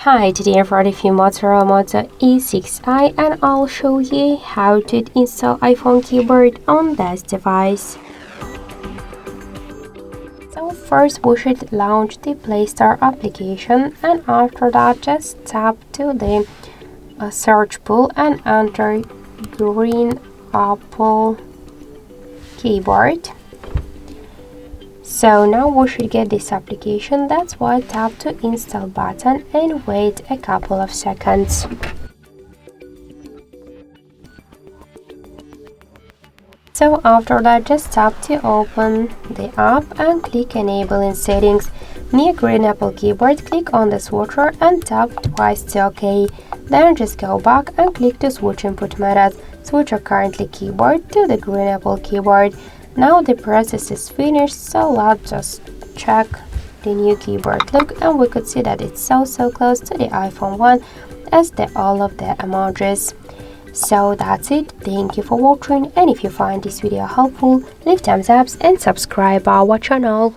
Hi, today I've brought a few Motorola Moto E6i and I'll show you how to install iPhone keyboard on this device. So first we should launch the Play Store application, and after that just tap to the search pool and enter Green Apple keyboard. So now we should get this application. That's why tap to install button and wait a couple of seconds. So after that just tap to open the app and click enable in settings. Near Green Apple keyboard, click on the switcher and tap twice to OK. Then just go back and click to switch input methods. Switch your currently keyboard to the Green Apple keyboard. Now the process is finished, so let's just check the new keyboard look, and we could see that it's so close to the iPhone 1 as all of the emojis. So that's it. Thank you for watching, and if you find this video helpful, leave thumbs up and subscribe our channel.